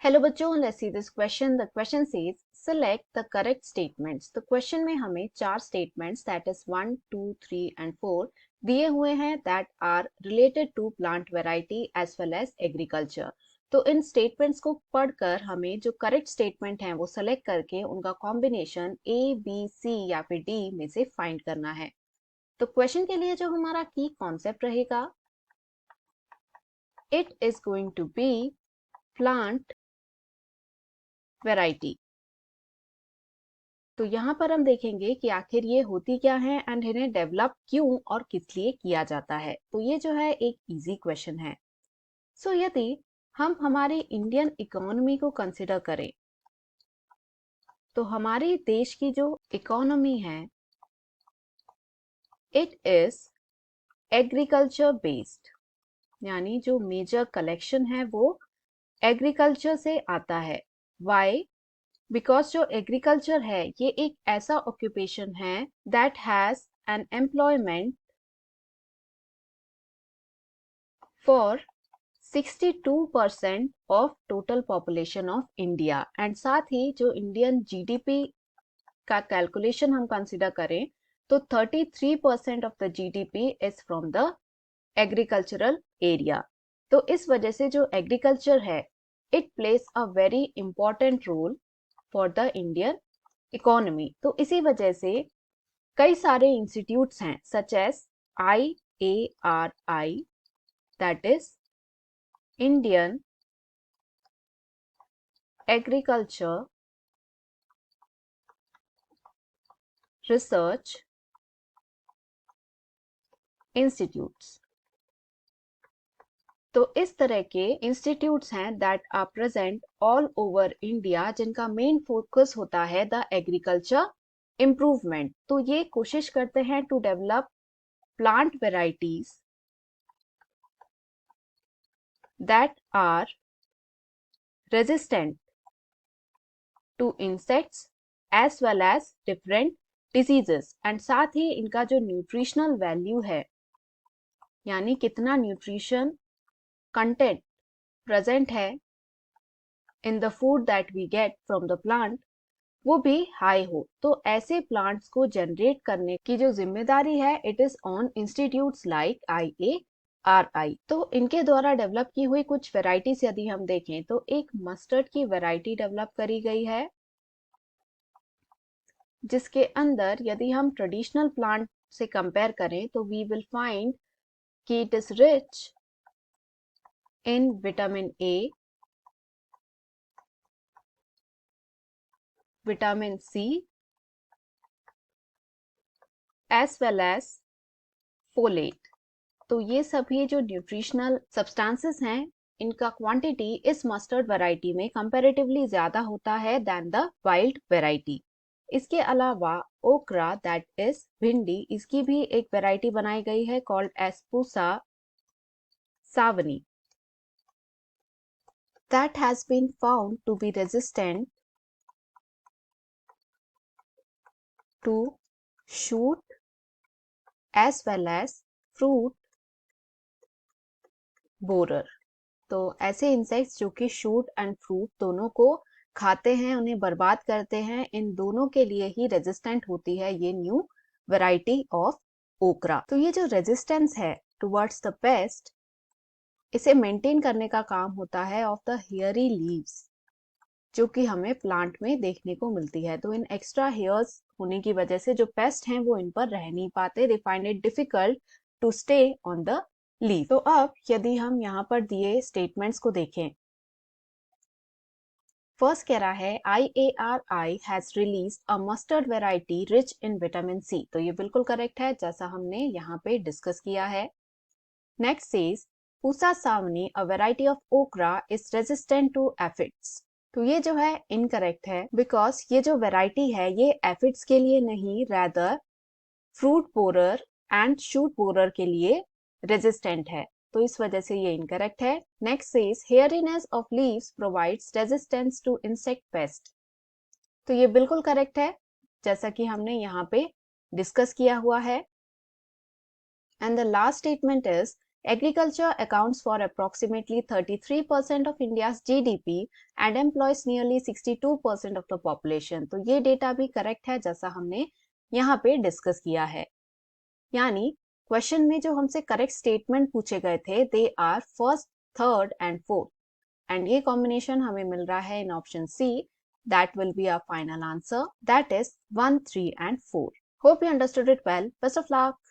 Hello बच्चों, let's see this question. The question says select the correct statements. तो question में हमें 4 statements that is 1, 2, 3 and 4 दिए हुए हैं that are related to plant variety as well as agriculture. तो इन स्टेटमेंट्स को पढ़कर हमें जो करेक्ट स्टेटमेंट हैं वो सेलेक्ट करके उनका कॉम्बिनेशन ए, बी, सी या फिर डी में से फाइंड करना है. तो क्वेश्चन के लिए जो हमारा की कॉन्सेप्ट रहेगा, it is going to be plant variety. तो यहाँ पर हम देखेंगे कि आखिर ये होती क्या है एंड इन्हें डेवलप क्यों और किस लिए किया जाता है. तो ये जो है एक इजी क्वेश्चन है. सो यदि हम हमारे इंडियन इकोनॉमी को कंसिडर करें तो हमारे देश की जो इकोनॉमी है इट इज एग्रीकल्चर बेस्ड, यानी जो मेजर कलेक्शन है वो एग्रीकल्चर से आता है. वाई? बिकॉज जो एग्रीकल्चर है ये एक ऐसा ऑक्यूपेशन है that has an employment for 62% of total population of India. And साथ ही जो इंडियन जीडीपी का कैलकुलेशन हम कंसिडर करें तो 33% of the GDP is from the agricultural area. तो इस वजह से जो एग्रीकल्चर है it place a very important role for the Indian economy. तो इसी वजह से कई सारे इंस्टीट्यूट्स हैं such as IARI, that is Indian Agriculture Research institutes. तो इस तरह के इंस्टीट्यूट्स हैं that are present all over India जिनका मेन फोकस होता है द एग्रीकल्चर इम्प्रूवमेंट. तो ये कोशिश करते हैं to develop plant varieties that are resistant to insects as well as different diseases. And साथ ही इनका जो न्यूट्रिशनल वैल्यू है, यानी कितना न्यूट्रिशन कंटेंट प्रेजेंट है in the food that we get from the plant, वो भी हाई हो. तो ऐसे प्लांट्स को जनरेट करने की जो जिम्मेदारी है it is on institutes like IARI. तो इनके द्वारा डेवलप की हुई कुछ वेराइटीज यदि हम देखें तो एक मस्टर्ड की वेराइटी डेवलप करी गई है जिसके अंदर यदि हम ट्रेडिशनल प्लांट से कंपेयर करें तो वी विल फाइंड कि it is rich in vitamin A, vitamin C as well as folate. तो ये सभी जो न्यूट्रिशनल सब्सटेंसेस हैं इनका क्वांटिटी इस मस्टर्ड वैरायटी में कंपैरेटिवली ज्यादा होता है देन द वाइल्ड वैरायटी. इसके अलावा ओकरा दैट इज भिंडी, इसकी भी एक वैरायटी बनाई गई है called as Pusa Sawani, that has been found to be resistant to shoot as well as fruit borer. तो ऐसे इंसेक्ट्स जो कि शूट एंड फ्रूट दोनों को खाते हैं, उन्हें बर्बाद करते हैं, इन दोनों के लिए ही रेजिस्टेंट होती है ये न्यू वैरायटी ऑफ ओकरा. तो ये जो रेजिस्टेंस है टुवर्ड्स द पेस्ट, इसे मेंटेन करने का काम होता है ऑफ द हेयरी लीव्स जो कि हमें प्लांट में देखने को मिलती है. तो इन एक्स्ट्रा हेयर्स होने की वजह से जो पेस्ट हैं वो इन पर रह नहीं पाते, they find it difficult to stay on the leaf. तो अब यदि हम यहाँ पर दिए स्टेटमेंट्स को देखें, फर्स्ट कह रहा है IARI has released a mustard variety rich in vitamin C. तो ये बिल्कुल करेक्ट है जैसा हमने यहाँ पे डिस्कस किया है. Next says Pusa Sawani a variety of okra is resistant to aphids. तो ये जो है इनकरेक्ट है बिकॉज ये जो वेराइटी है ये एफिड्स के लिए नहीं, rather fruit borer and shoot borer के लिए रेजिस्टेंट है. तो इस वजह से ये इनकरेक्ट है. Next says hairiness of leaves provides resistance to insect pest. तो ये बिल्कुल करेक्ट है जैसा कि हमने यहाँ पे डिस्कस किया हुआ है. And the last statement is Agriculture accounts for approximately 33% of India's GDP and employs nearly 62% of the population. तो ये डेटा भी करेक्ट है जैसा हमने यहाँ पे डिस्कस किया है. यानी क्वेश्चन में जो हमसे करेक्ट स्टेटमेंट पूछे गए थे they are first, third and fourth, and ये कॉम्बिनेशन हमें मिल रहा है in option C. That will be our final answer. That is 1, 3 and 4. Hope you understood it well. Best of luck.